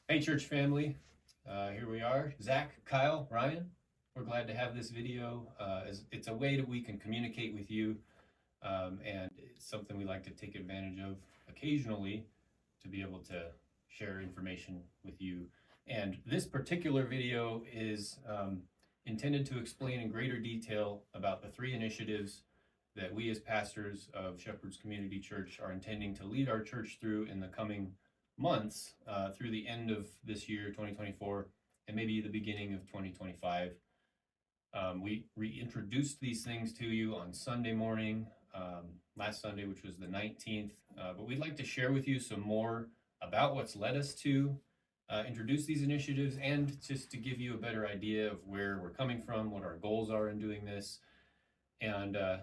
Hey, church family. Here we are. Zach, Kyle, Ryan. We're glad to have this video. As it's a way that we can communicate with you, and it's something we like to take advantage of occasionally to be able to share information with you. And this particular video is intended to explain in greater detail about the three initiatives that we as pastors of Shepherd's Community Church are intending to lead our church through in the coming months, through the end of this year, 2024, and maybe the beginning of 2025. We reintroduced these things to you on Sunday morning, last Sunday, which was the 19th. But we'd like to share with you some more about what's led us to introduce these initiatives, and just to give you a better idea of where we're coming from, what our goals are in doing this. And the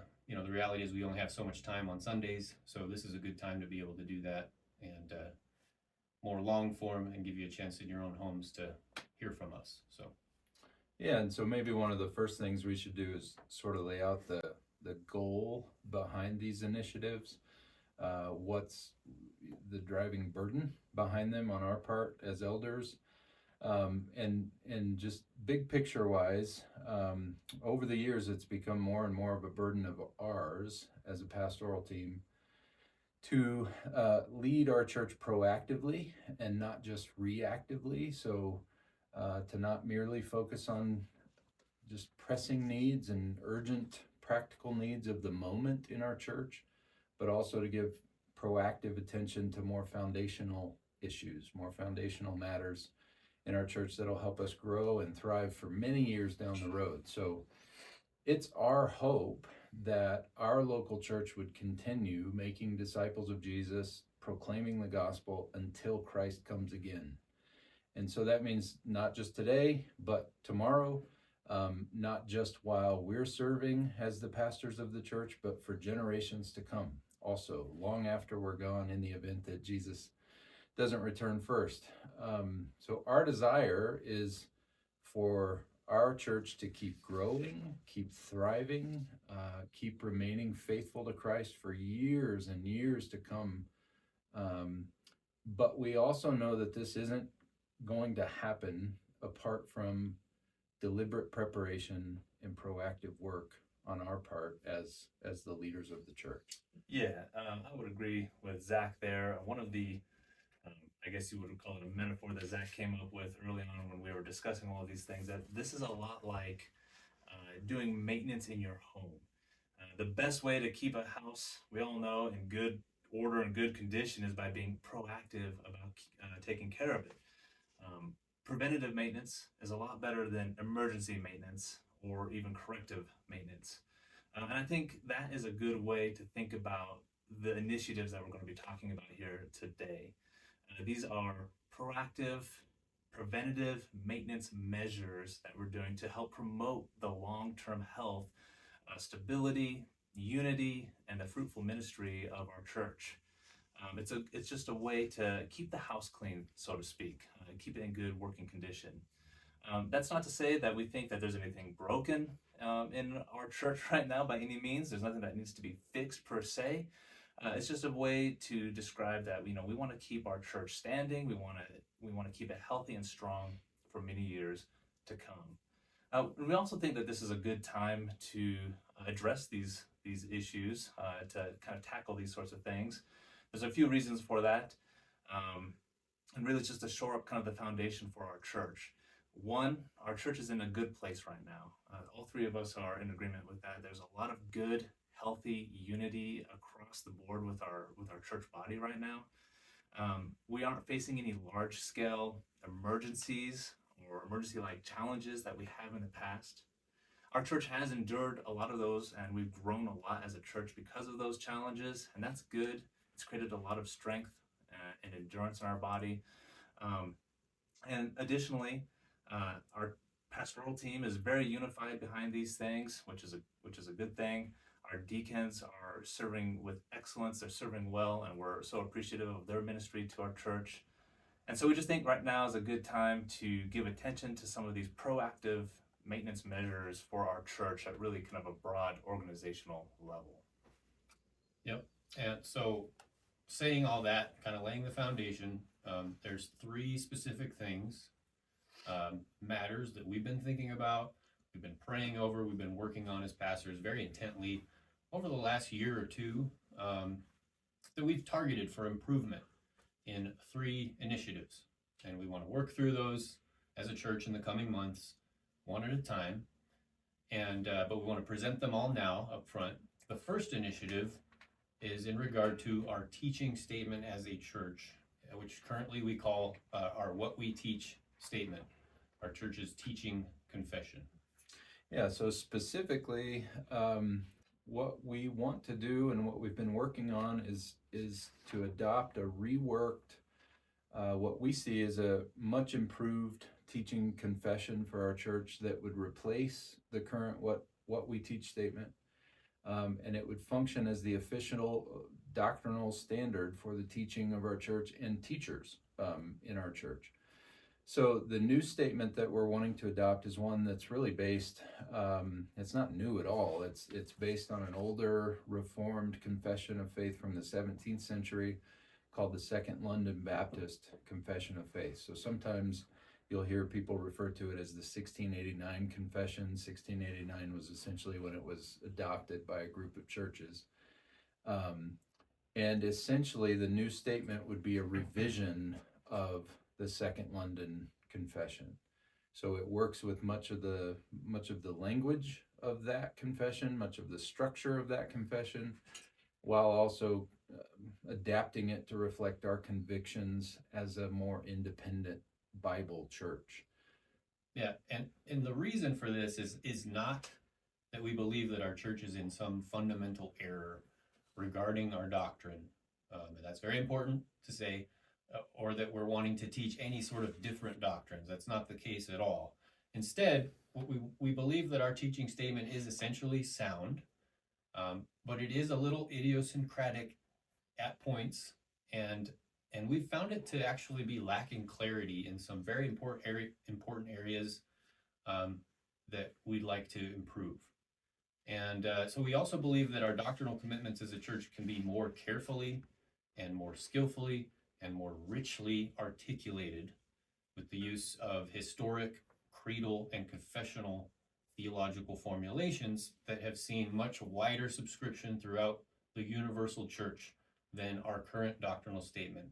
reality is we only have so much time on Sundays, so this is a good time to be able to do that, and more long form, and give you a chance in your own homes to hear from us. So Yeah, and so maybe one of the first things we should do is sort of lay out the goal behind these initiatives. What's the driving burden behind them on our part as elders? And just big picture wise, over the years, it's become more and more of a burden of ours as a pastoral team to lead our church proactively and not just reactively. So to not merely focus on just pressing needs and urgent practical needs of the moment in our church, but also to give proactive attention to more foundational issues, more foundational matters in our church that'll help us grow and thrive for many years down the road. So it's our hope that our local church would continue making disciples of Jesus, proclaiming the gospel until Christ comes again. And so that means not just today, but tomorrow, not just while we're serving as the pastors of the church, but for generations to come. Also, long after we're gone, in the event that Jesus doesn't return first. So our desire is for our church to keep growing, keep thriving, keep remaining faithful to Christ for years and years to come. But we also know that this isn't going to happen apart from deliberate preparation and proactive work on our part as the leaders of the church. Yeah, I would agree with Zach there. One of the, I guess you would call it a metaphor that Zach came up with early on when we were discussing all of these things, that this is a lot like doing maintenance in your home. The best way to keep a house, we all know, in good order and good condition is by being proactive about taking care of it. Preventative maintenance is a lot better than emergency maintenance or even corrective maintenance. And I think that is a good way to think about the initiatives that we're going to be talking about here today. These are proactive, preventative maintenance measures that we're doing to help promote the long-term health, stability, unity, and the fruitful ministry of our church. It's just a way to keep the house clean, so to speak, keep it in good working condition. That's not to say that we think that there's anything broken in our church right now by any means. There's nothing that needs to be fixed per se. It's just a way to describe that we want to keep our church standing. We want to keep it healthy and strong for many years to come. We also think that this is a good time to address these issues, to kind of tackle these sorts of things. There's a few reasons for that, and really just to shore up kind of the foundation for our church. One, our church is in a good place right now. All three of us are in agreement with that. There's a lot of good, healthy unity across the board with our church body right now. We aren't facing any large-scale emergencies or emergency-like challenges that we have in the past. Our church has endured a lot of those, and we've grown a lot as a church because of those challenges, and that's good. It's created a lot of strength and endurance in our body. And additionally, our pastoral team is very unified behind these things, which is a good thing. Our deacons are serving with excellence. They're serving well, and we're so appreciative of their ministry to our church. And so we just think right now is a good time to give attention to some of these proactive maintenance measures for our church at really kind of a broad organizational level. Yep. And so, saying all that, kind of laying the foundation, There's three specific things, matters that we've been thinking about, we've been praying over, we've been working on as pastors very intently over the last year or two, that we've targeted for improvement in three initiatives. And we want to work through those as a church in the coming months, one at a time. And but we want to present them all now up front. The first initiative is in regard to our teaching statement as a church, which currently we call our What We Teach statement, our church's teaching confession. Yeah, so specifically, what we want to do and what we've been working on is to adopt a reworked, what we see as a much improved teaching confession for our church that would replace the current what we teach statement, and it would function as the official doctrinal standard for the teaching of our church and teachers in our church. So the new statement that we're wanting to adopt is one that's really based, it's not new at all. It's based on an older Reformed confession of faith from the 17th century called the Second London Baptist Confession of Faith. So sometimes you'll hear people refer to it as the 1689 confession. 1689 was essentially when it was adopted by a group of churches. And essentially the new statement would be a revision of the Second London Confession. So it works with much of the language of that confession, much of the structure of that confession, while also adapting it to reflect our convictions as a more independent Bible church. Yeah, and the reason for this is not that we believe that our church is in some fundamental error regarding our doctrine. And that's very important to say, or that we're wanting to teach any sort of different doctrines. That's not the case at all. Instead, we believe that our teaching statement is essentially sound, but it is a little idiosyncratic at points, and we've found it to actually be lacking clarity in some very important areas that we'd like to improve. And so we also believe that our doctrinal commitments as a church can be more carefully and more skillfully and more richly articulated with the use of historic, creedal, and confessional theological formulations that have seen much wider subscription throughout the universal church than our current doctrinal statement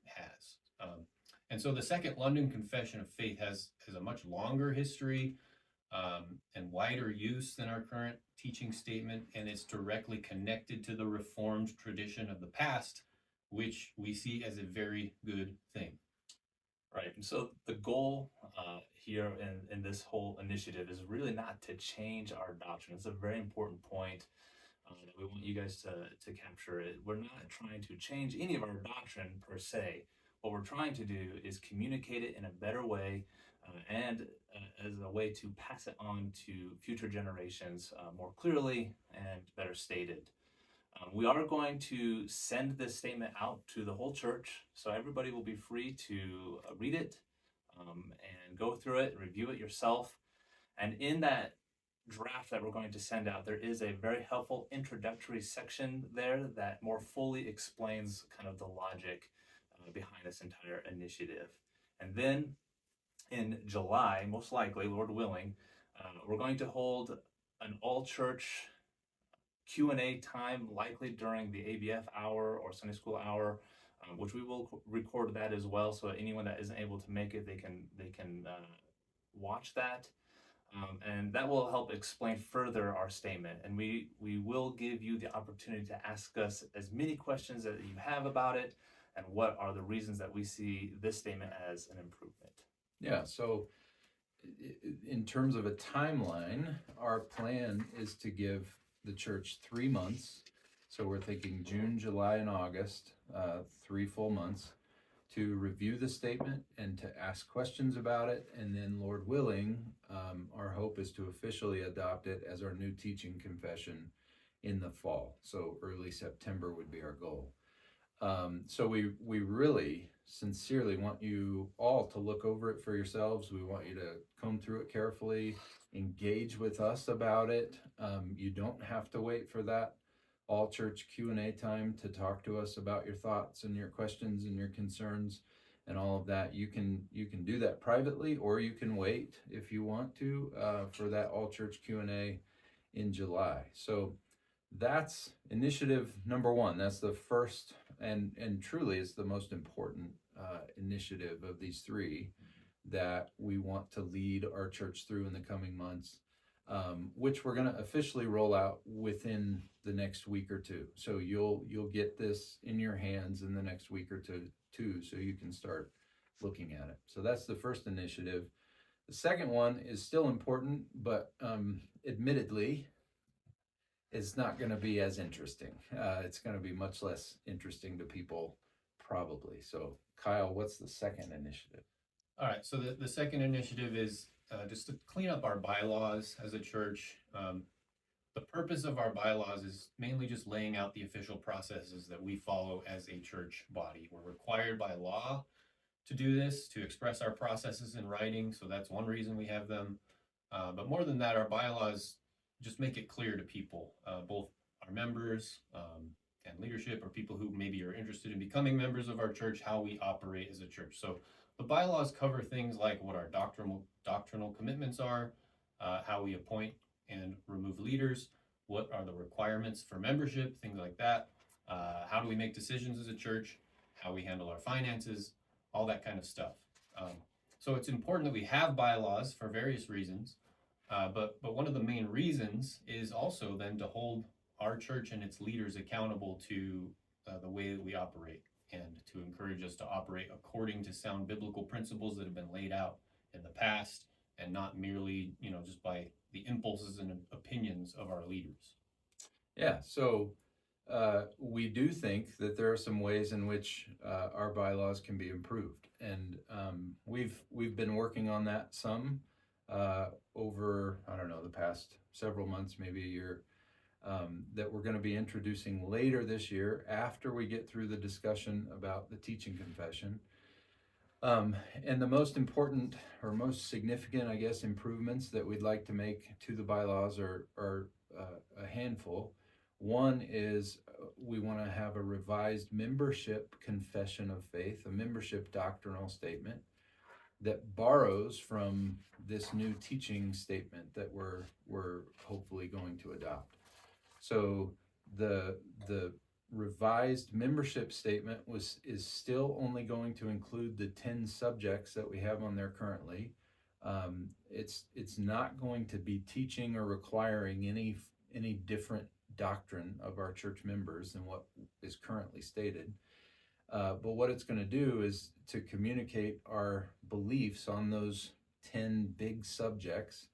has. And so the Second London Confession of Faith has a much longer history and wider use than our current teaching statement, and it's directly connected to the Reformed tradition of the past, which we see as a very good thing. Right. And so the goal here in this whole initiative is really not to change our doctrine. It's a very important point that we want you guys to capture. It. We're not trying to change any of our doctrine per se. What we're trying to do is communicate it in a better way and as a way to pass it on to future generations more clearly and better stated. We are going to send this statement out to the whole church, so everybody will be free to read it and go through it, review it yourself. And in that draft that we're going to send out, there is a very helpful introductory section there that more fully explains kind of the logic behind this entire initiative. And then in July, most likely, Lord willing, we're going to hold an all-church Q&A time, likely during the ABF hour or Sunday school hour, which we will record that as well, so that anyone that isn't able to make it, they can watch that, and that will help explain further our statement. And we will give you the opportunity to ask us as many questions that you have about it, and what are the reasons that we see this statement as an improvement. Yeah, so in terms of a timeline, our plan is to give the church 3 months. So we're thinking June, July, and August, 3 full months, to review the statement and to ask questions about it. And then, Lord willing, our hope is to officially adopt it as our new teaching confession in the fall. So early September would be our goal. So we really sincerely want you all to look over it for yourselves. We want you to comb through it carefully, engage with us about it. You don't have to wait for that all church Q&A time to talk to us about your thoughts and your questions and your concerns and all of that. You can do that privately, or you can wait if you want to for that all church Q&A in July. So that's initiative number one. That's the first and truly is the most important initiative of these three that we want to lead our church through in the coming months, which we're going to officially roll out within the next week or two. So you'll get this in your hands in the next week or two, so you can start looking at it. So that's the first initiative. The second one is still important, but admittedly, it's not going to be as interesting. It's going to be much less interesting to people, probably. So, Kyle, what's the second initiative? All right, so the second initiative is just to clean up our bylaws as a church. The purpose of our bylaws is mainly just laying out the official processes that we follow as a church body. We're required by law to do this, to express our processes in writing, so that's one reason we have them. But more than that, our bylaws just make it clear to people, both our members and leadership, or people who maybe are interested in becoming members of our church, how we operate as a church. So the bylaws cover things like what our doctrinal commitments are, how we appoint and remove leaders, what are the requirements for membership, things like that. How do we make decisions as a church, how we handle our finances, all that kind of stuff. So it's important that we have bylaws for various reasons, but one of the main reasons is also then to hold our church and its leaders accountable to the way that we operate, and to encourage us to operate according to sound biblical principles that have been laid out in the past, and not merely, just by the impulses and opinions of our leaders. Yeah, so we do think that there are some ways in which our bylaws can be improved, and we've been working on that some over, I don't know, the past several months, maybe a year, that we're going to be introducing later this year after we get through the discussion about the teaching confession. And the most important or most significant, I guess, improvements that we'd like to make to the bylaws are a handful. One is we want to have a revised membership confession of faith, a membership doctrinal statement that borrows from this new teaching statement that we're hopefully going to adopt. So the revised membership statement is still only going to include the 10 subjects that we have on there currently. It's not going to be teaching or requiring any different doctrine of our church members than what is currently stated. But what it's going to do is to communicate our beliefs on those 10 big subjects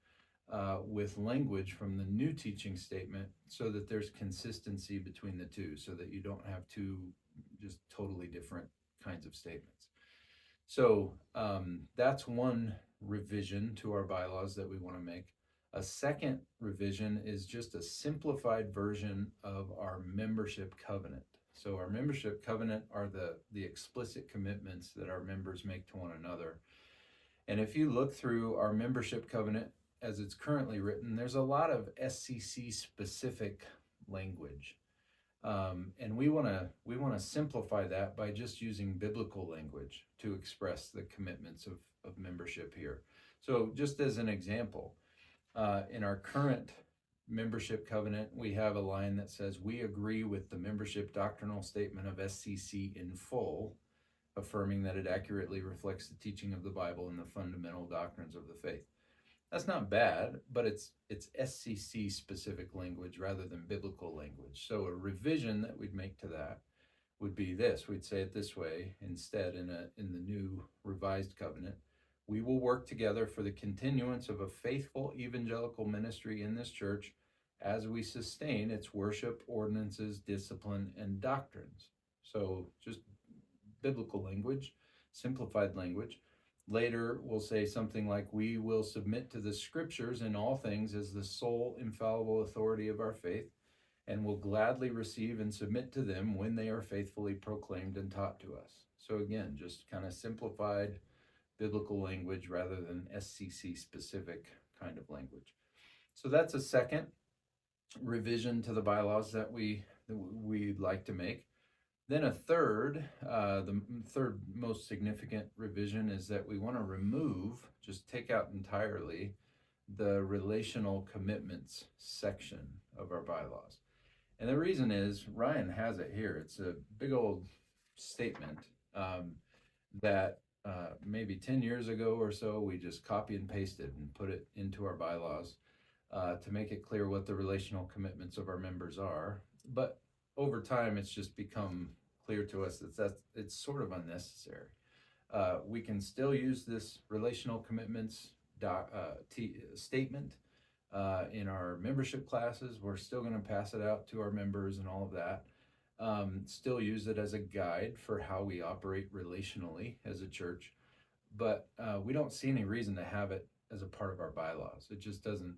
with language from the new teaching statement, so that there's consistency between the two, so that you don't have two just totally different kinds of statements. So that's one revision to our bylaws that we want to make. A second revision is just a simplified version of our membership covenant. So our membership covenant are the explicit commitments that our members make to one another. And if you look through our membership covenant as it's currently written, there's a lot of SCC specific language. And we want to simplify that by just using biblical language to express the commitments of membership here. So just as an example, in our current membership covenant, we have a line that says, "We agree with the membership doctrinal statement of SCC in full, affirming that it accurately reflects the teaching of the Bible and the fundamental doctrines of the faith." That's not bad, but it's SCC specific language rather than biblical language. So a revision that we'd make to that would be this. We'd say it this way instead in the new revised covenant: "We will work together for the continuance of a faithful evangelical ministry in this church as we sustain its worship, ordinances, discipline, and doctrines." So just biblical language, simplified language. Later, we'll say something like, "We will submit to the scriptures in all things as the sole infallible authority of our faith, and will gladly receive and submit to them when they are faithfully proclaimed and taught to us." So again, just kind of simplified biblical language rather than SCC specific kind of language. So that's a second revision to the bylaws that we that we'd like to make. Then a third, third most significant revision is that we want to remove, just take out entirely, the relational commitments section of our bylaws. And the reason is, Ryan has it here. It's a big old statement that maybe 10 years ago or so, we just copy and pasted and put it into our bylaws to make it clear what the relational commitments of our members are. But over time, it's just become clear to us that it's sort of unnecessary. We can still use this relational commitments statement in our membership classes. We're still going to pass it out to our members and all of that. Still use it as a guide for how we operate relationally as a church, but we don't see any reason to have it as a part of our bylaws. It just doesn't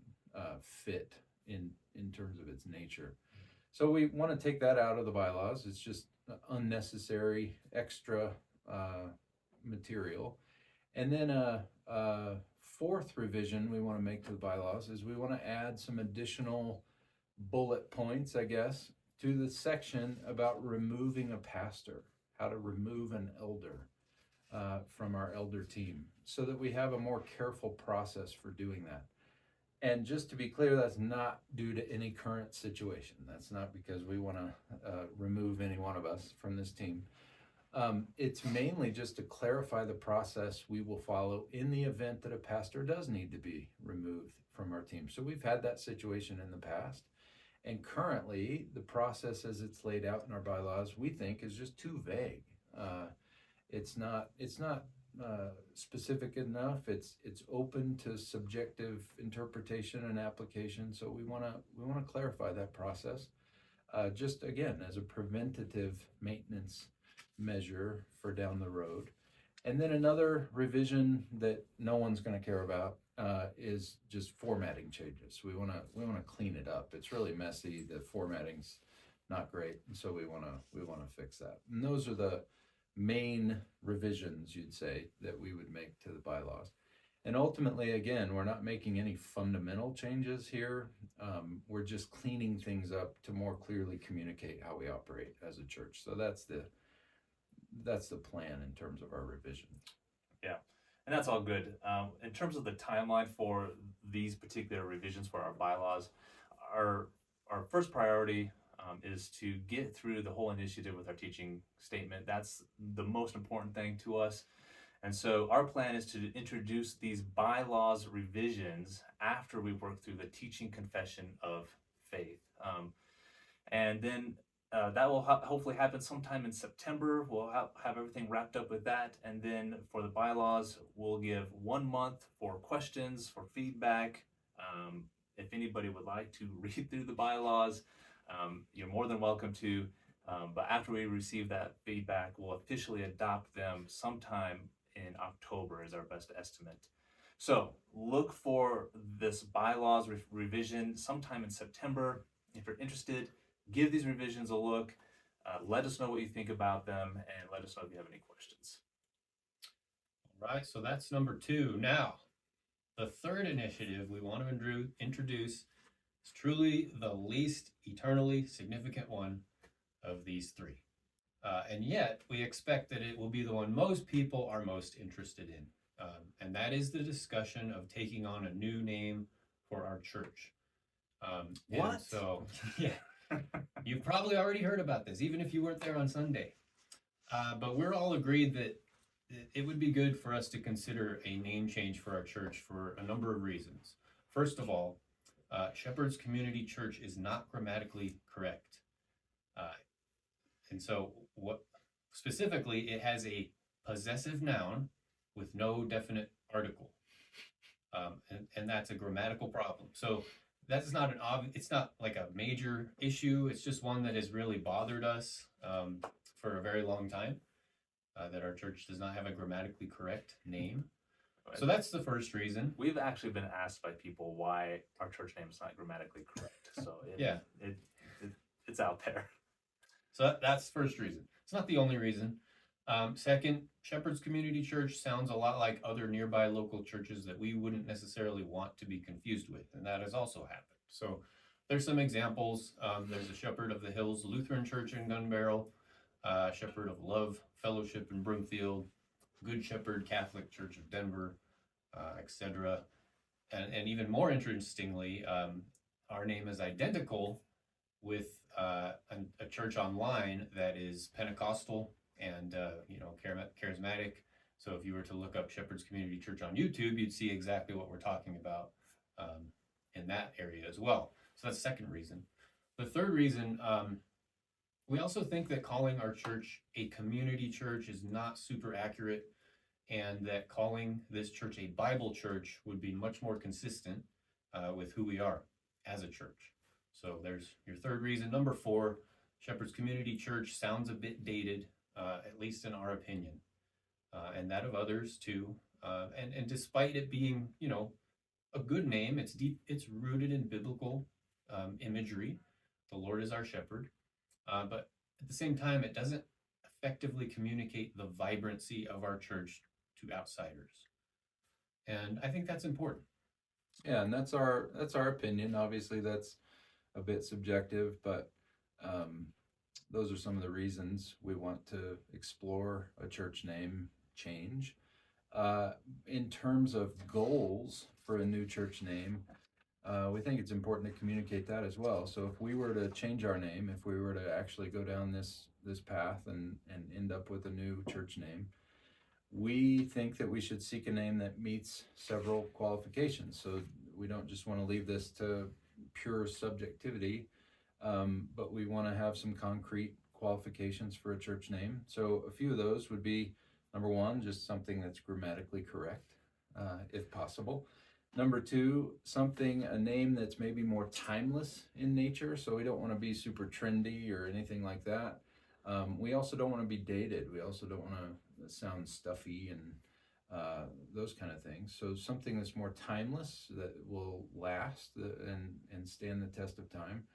fit in terms of its nature. So we want to take that out of the bylaws. It's just unnecessary extra material. And then a fourth revision we want to make to the bylaws is we want to add some additional bullet points, I guess, to the section about removing a pastor, how to remove an elder from our elder team, so that we have a more careful process for doing that. And just to be clear, that's not due to any current situation. That's not because we want to remove any one of us from this team. It's mainly just to clarify the process we will follow in the event that a pastor does need to be removed from our team. So we've had that situation in the past. And currently, the process as it's laid out in our bylaws, we think is just too vague. It's not specific enough. It's open to subjective interpretation and application. So we want to clarify that process, just again as a preventative maintenance measure for down the road. And then another revision that no one's going to care about is just formatting changes. We want to clean it up. It's really messy. The formatting's not great, and so we want to fix that. And those are the main revisions, you'd say, that we would make to the bylaws. And ultimately, again, we're not making any fundamental changes here. We're just cleaning things up to more clearly communicate how we operate as a church. So that's the plan in terms of our revisions. Yeah, and that's all good. In terms of the timeline for these particular revisions for our bylaws, our first priority is to get through the whole initiative with our teaching statement. That's the most important thing to us. And so our plan is to introduce these bylaws revisions after we work through the teaching confession of faith. And then that will hopefully happen sometime in September. We'll have everything wrapped up with that. And then for the bylaws, we'll give 1 month for questions, for feedback. If anybody would like to read through the bylaws, you're more than welcome to. But after we receive that feedback, we'll officially adopt them sometime in October is our best estimate. So look for this bylaws revision sometime in September. If you're interested, give these revisions a look. Let us know what you think about them, and let us know if you have any questions. All right, so that's number 2. Now, the third initiative we want to introduce is truly the least eternally significant one of these 3. And yet, we expect that it will be the one most people are most interested in. And that is the discussion of taking on a new name for our church. What? And so, yeah, you've probably already heard about this, even if you weren't there on Sunday. But we're all agreed that it would be good for us to consider a name change for our church for a number of reasons. First of all, Shepherd's Community Church is not grammatically correct. And so what specifically, it has a possessive noun with no definite article. And that's a grammatical problem. So that's not it's not like a major issue. It's just one that has really bothered us for a very long time, that our church does not have a grammatically correct name. So that's the first reason. We've actually been asked by people why our church name is not grammatically correct. So it's out there. So that's the first reason. It's not the only reason. Second, Shepherd's Community Church sounds a lot like other nearby local churches that we wouldn't necessarily want to be confused with, and that has also happened. So there's some examples. There's a Shepherd of the Hills Lutheran Church in Gun Barrel, Shepherd of Love Fellowship in Broomfield, Good Shepherd Catholic Church of Denver, etc. And even more interestingly, our name is identical with a church online that is Pentecostal and charismatic. So if you were to look up Shepherd's Community Church on YouTube, you'd see exactly what we're talking about in that area as well. So that's the second reason. The third reason, we also think that calling our church a community church is not super accurate, and that calling this church a Bible church would be much more consistent with who we are as a church. So there's your third reason. Number 4, Shepherd's Community Church sounds a bit dated, at least in our opinion, and that of others too. And despite it being, a good name, it's deep, it's rooted in biblical imagery. The Lord is our shepherd, but at the same time, it doesn't effectively communicate the vibrancy of our church to outsiders. And I think that's important. Yeah, and that's our opinion. Obviously, that's a bit subjective, but those are some of the reasons we want to explore a church name change. In terms of goals for a new church name, we think it's important to communicate that as well. So if we were to change our name, if we were to actually go down this path and end up with a new church name, we think that we should seek a name that meets several qualifications. So we don't just want to leave this to pure subjectivity, but we want to have some concrete qualifications for a church name. So a few of those would be, number 1, just something that's grammatically correct, if possible. Number 2, a name that's maybe more timeless in nature. So we don't want to be super trendy or anything like that. We also don't want to be dated. We also don't want to sound stuffy and those kind of things. So something that's more timeless, that will last and stand the test of time.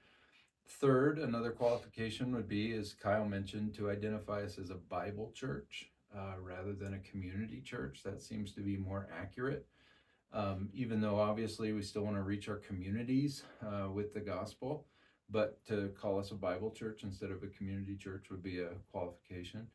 Third, another qualification would be, as Kyle mentioned, to identify us as a Bible church rather than a community church. That seems to be more accurate. Even though obviously we still want to reach our communities with the gospel, but to call us a Bible church instead of a community church would be a qualification.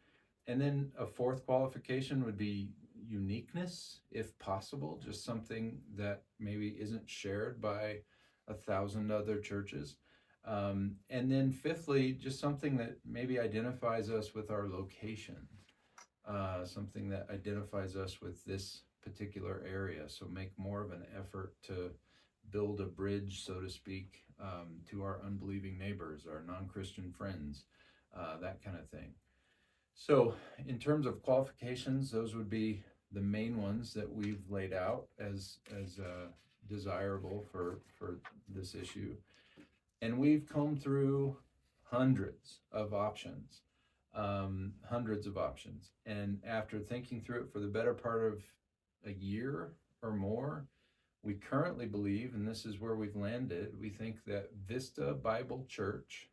And then a fourth qualification would be uniqueness, if possible, just something that maybe isn't shared by 1,000 other churches. And then fifthly, just something that maybe identifies us with our location, something that identifies us with this particular area. So make more of an effort to build a bridge, so to speak, to our unbelieving neighbors, our non-Christian friends, that kind of thing. So in terms of qualifications, those would be the main ones that we've laid out as desirable for this issue. And we've come through hundreds of options. And after thinking through it for the better part of a year or more, we currently believe, and this is where we've landed, we think that Vista Bible Church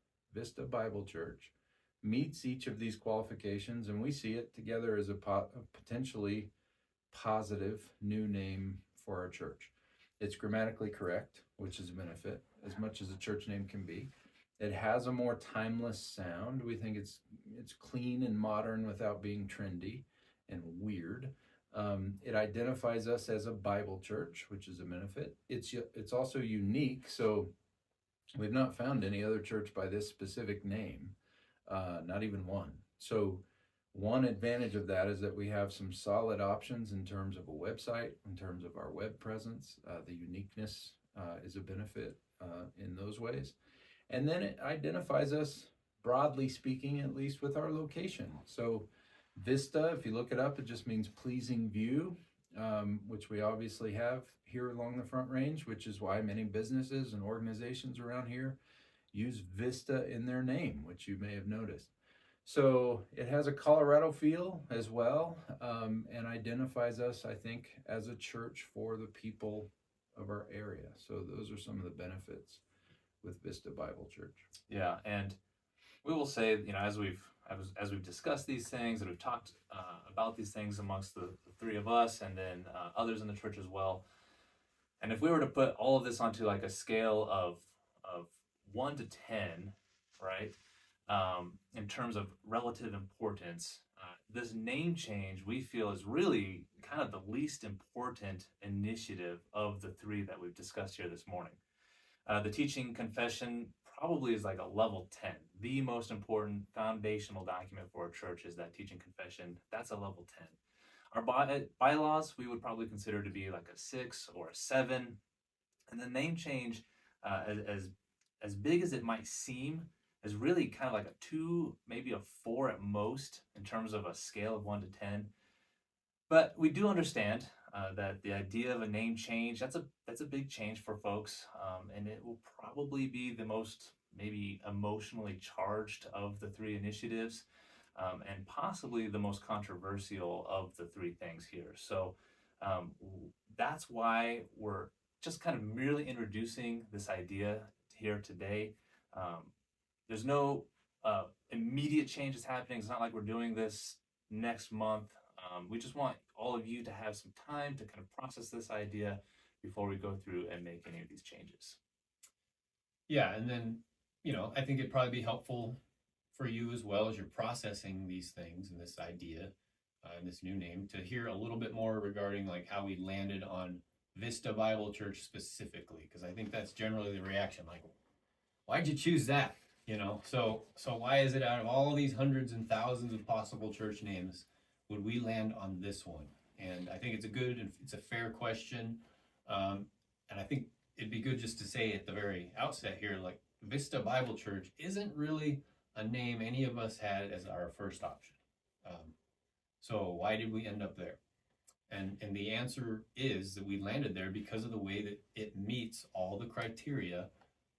meets each of these qualifications, and we see it together as a potentially positive new name for our church. It's grammatically correct, which is a benefit, as much as a church name can be. It has a more timeless sound. We think it's clean and modern without being trendy and weird. It identifies us as a Bible church, which is a benefit. It's also unique, so we've not found any other church by this specific name, not even one. So one advantage of that is that we have some solid options in terms of a website, in terms of our web presence. The uniqueness is a benefit in those ways. And then it identifies us, broadly speaking, at least with our location. So Vista, if you look it up, it just means pleasing view, which we obviously have here along the Front Range, which is why many businesses and organizations around here use Vista in their name, which you may have noticed. So it has a Colorado feel as well, and identifies us, I think, as a church for the people of our area. So those are some of the benefits with Vista Bible Church. Yeah, and we will say, as we've discussed these things and we've talked about these things amongst the three of us, and then others in the church as well. And if we were to put all of this onto like a scale of 1 to 10, right? In terms of relative importance, this name change we feel is really kind of the least important initiative of the three that we've discussed here this morning. The teaching confession probably is like a level 10. The most important foundational document for a church is that teaching confession. That's a level 10. Our bylaws we would probably consider to be like a 6 or a 7. And the name change, as big as it might seem, is really kind of like a 2, maybe a 4 at most in terms of a scale of 1 to 10. But we do understand that the idea of a name change, that's a big change for folks, and it will probably be the most maybe emotionally charged of the three initiatives, and possibly the most controversial of the three things here. So that's why we're just kind of merely introducing this idea here today. There's no immediate changes happening. It's not like we're doing this next month. We just want all of you to have some time to kind of process this idea before we go through and make any of these changes. Yeah, and then, I think it'd probably be helpful for you as well as you're processing these things and this idea and this new name to hear a little bit more regarding like how we landed on Vista Bible Church specifically, because I think that's generally the reaction, like, why'd you choose that? So why is it out of all these hundreds and thousands of possible church names would we land on this one? And I think it's a fair question. And I think it'd be good just to say at the very outset here, like Vista Bible Church isn't really a name any of us had as our first option. So why did we end up there? And the answer is that we landed there because of the way that it meets all the criteria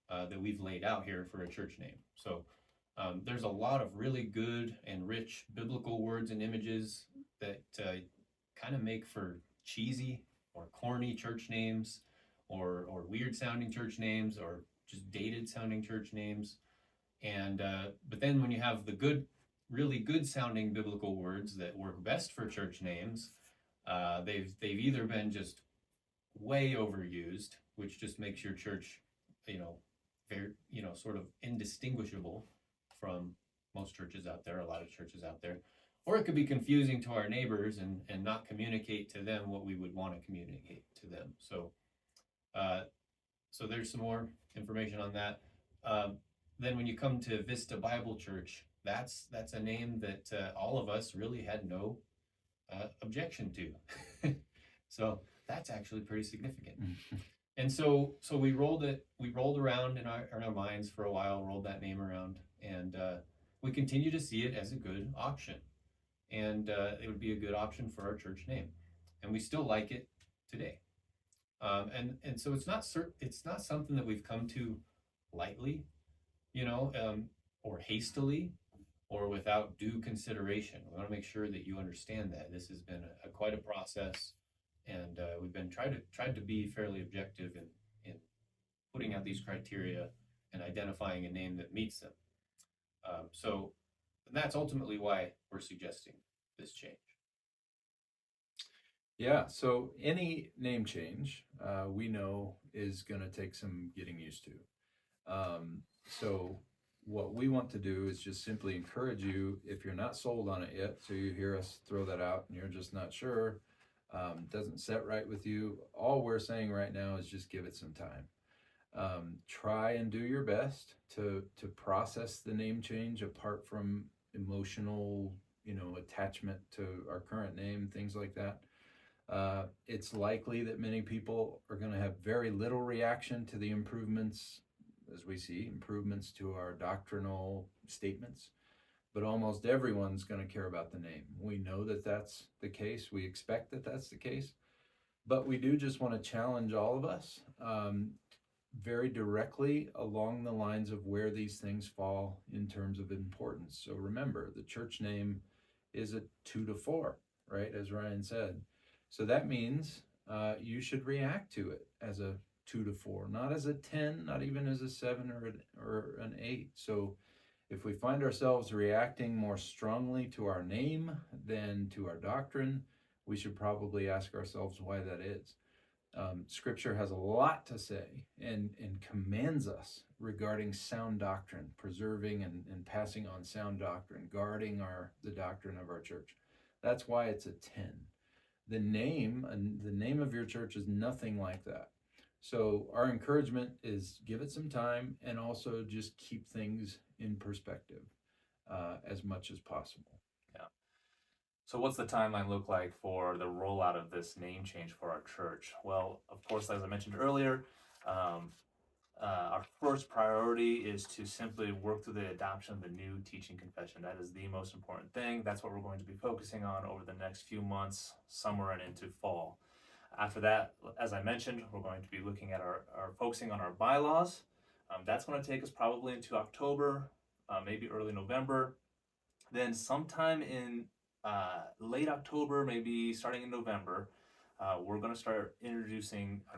that we've laid out here for a church name. So there's a lot of really good and rich biblical words and images that kind of make for cheesy or corny church names, or weird sounding church names, or just dated sounding church names. And but then when you have the good, really good sounding biblical words that work best for church names, they've either been just way overused, which just makes your church, very, sort of indistinguishable from most churches out there, a lot of churches out there, or it could be confusing to our neighbors and not communicate to them what we would want to communicate to them. So, so there's some more information on that. Then when you come to Vista Bible Church, that's a name that all of us really had no objection to. So that's actually pretty significant. And so we rolled around in our minds for a while, rolled that name around, and we continue to see it as a good option. And it would be a good option for our church name. And we still like it today. And so it's not something that we've come to lightly, or hastily, or without due consideration. We want to make sure that you understand that this has been quite a process, and we've been tried to be fairly objective in putting out these criteria and identifying a name that meets them. So that's ultimately why we're suggesting this change. Yeah, so any name change we know is going to take some getting used to. So what we want to do is just simply encourage you, if you're not sold on it yet, so you hear us throw that out and you're just not sure, doesn't set right with you, all we're saying right now is just give it some time. Try and do your best to process the name change apart from emotional, attachment to our current name, things like that. It's likely that many people are going to have very little reaction to the improvements, as we see, improvements to our doctrinal statements, but almost everyone's going to care about the name. We know that that's the case. We expect that that's the case, but we do just want to challenge all of us very directly along the lines of where these things fall in terms of importance. So remember, the church name is a 2 to 4, right? As Ryan said. So that means you should react to it as a 2 to 4, not as a 10, not even as a 7 or an 8. So if we find ourselves reacting more strongly to our name than to our doctrine, we should probably ask ourselves why that is. Scripture has a lot to say and commands us regarding sound doctrine, preserving and passing on sound doctrine, guarding the doctrine of our church. That's why it's a 10. The name of your church is nothing like that. So our encouragement is give it some time and also just keep things in perspective as much as possible. So what's the timeline look like for the rollout of this name change for our church? Well, of course, as I mentioned earlier, our first priority is to simply work through the adoption of the new teaching confession. That is the most important thing. That's what we're going to be focusing on over the next few months, summer and into fall. After that, as I mentioned, we're going to be looking at our focusing on our bylaws. That's going to take us probably into October, maybe early November. Then sometime in late October, maybe starting in November, we're going to start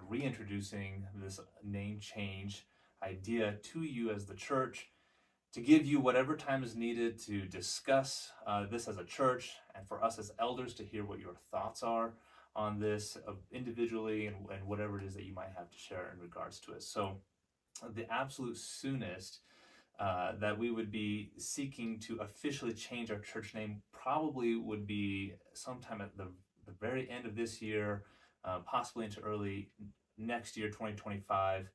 reintroducing this name change idea to you as the church, to give you whatever time is needed to discuss this as a church, and for us as elders to hear what your thoughts are on this individually and whatever it is that you might have to share in regards to it. So the absolute soonest that we would be seeking to officially change our church name probably would be sometime at the very end of this year, possibly into early next year, 2025,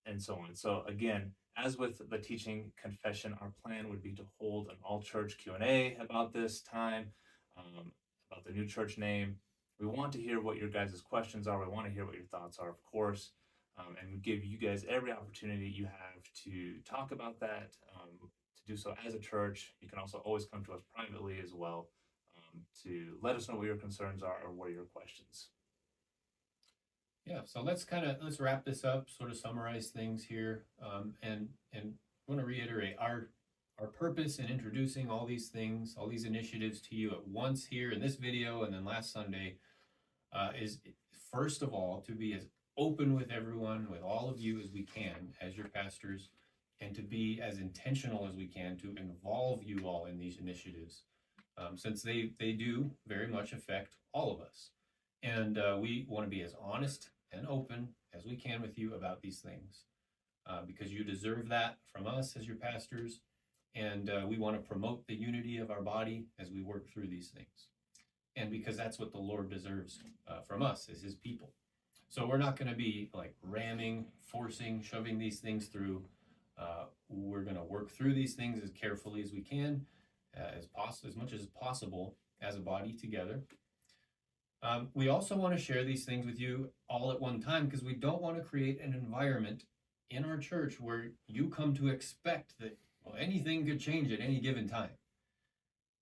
and so on. So again, as with the teaching confession, our plan would be to hold an all-church Q&A about this time, about the new church name. We want to hear what your guys' questions are. We want to hear what your thoughts are, of course. And we give you guys every opportunity you have to talk about that, to do so as a church. You can also always come to us privately as well, to let us know what your concerns are or what are your questions. Yeah, so let's wrap this up, sort of summarize things here, and want to reiterate our purpose in introducing all these things, all these initiatives to you at once here in this video and then last Sunday, is first of all to be as open with everyone, with all of you as we can as your pastors, and to be as intentional as we can to involve you all in these initiatives, since they do very much affect all of us. And we want to be as honest and open as we can with you about these things, because you deserve that from us as your pastors, and we want to promote the unity of our body as we work through these things, and because that's what the Lord deserves from us as his people. So we're not going to be like ramming, forcing, shoving these things through. We're going to work through these things as carefully as we can, as much as possible as a body together. We also want to share these things with you all at one time, because we don't want to create an environment in our church where you come to expect that anything could change at any given time.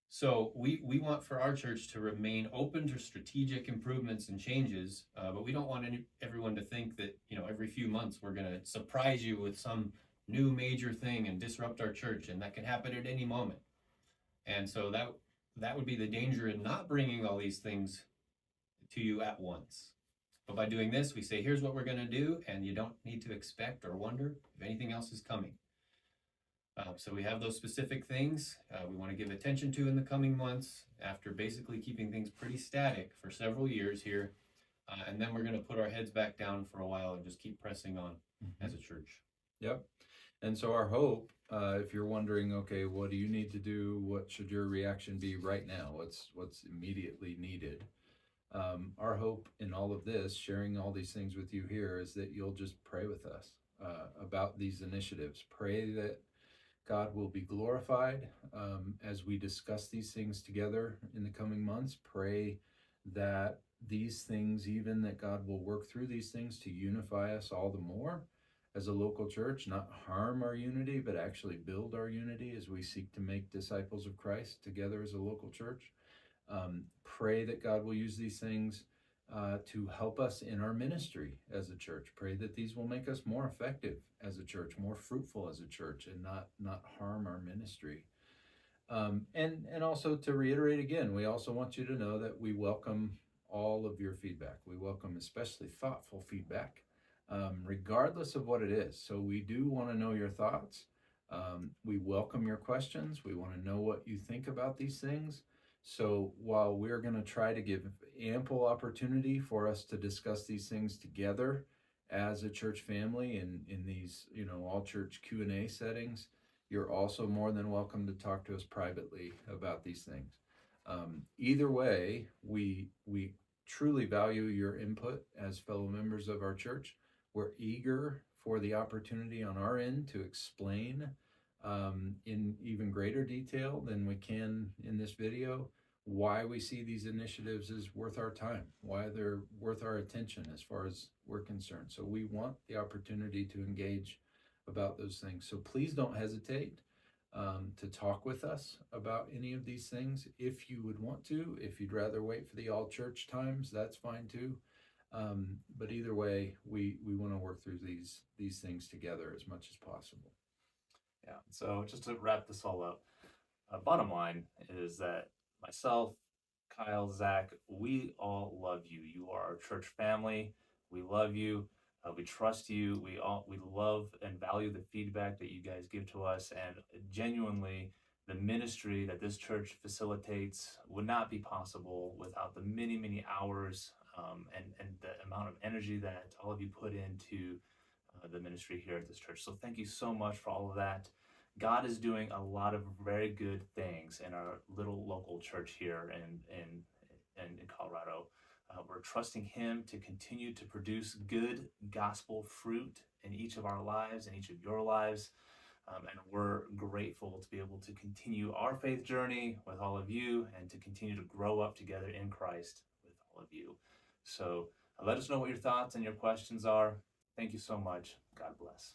So we want for our church to remain open to strategic improvements and changes, but we don't want everyone to think that every few months we're going to surprise you with some new major thing and disrupt our church, and that can happen at any moment. And so that would be the danger in not bringing all these things to you at once. But by doing this, we say, here's what we're going to do, and you don't need to expect or wonder if anything else is coming. So we have those specific things we want to give attention to in the coming months, after basically keeping things pretty static for several years here. And then we're going to put our heads back down for a while and just keep pressing on as a church. Yep. And so our hope, if you're wondering, okay, what do you need to do? What should your reaction be right now? What's immediately needed? Our hope in all of this, sharing all these things with you here, is that you'll just pray with us about these initiatives. Pray that God will be glorified as we discuss these things together in the coming months. Pray that these things, even that God will work through these things to unify us all the more as a local church, not harm our unity, but actually build our unity as we seek to make disciples of Christ together as a local church. Pray that God will use these things to help us in our ministry as a church. Pray that these will make us more effective as a church, more fruitful as a church, and not harm our ministry. And also to reiterate again, we also want you to know that we welcome all of your feedback. We welcome especially thoughtful feedback, regardless of what it is. So we do want to know your thoughts. We welcome your questions. We want to know what you think about these things. So while we're going to try to give ample opportunity for us to discuss these things together as a church family in these, all church Q&A settings, you're also more than welcome to talk to us privately about these things. Either way, we truly value your input as fellow members of our church. We're eager for the opportunity on our end to explain in even greater detail than we can in this video why we see these initiatives as worth our time, why they're worth our attention as far as we're concerned. So we want the opportunity to engage about those things. So please don't hesitate to talk with us about any of these things if you would want to. If you'd rather wait for the all church times, that's fine too. But either way, we want to work through these things together as much as possible. Yeah. So just to wrap this all up, bottom line is that myself, Kyle, Zach, we all love you. You are our church family. We love you. We trust you. We love and value the feedback that you guys give to us, and genuinely, the ministry that this church facilitates would not be possible without the many hours and the amount of energy that all of you put into the ministry here at this church. So thank you so much for all of that. God is doing a lot of very good things in our little local church here in Colorado. We're trusting Him to continue to produce good gospel fruit in each of our lives and each of your lives. And we're grateful to be able to continue our faith journey with all of you and to continue to grow up together in Christ with all of you. So let us know what your thoughts and your questions are. Thank you so much. God bless.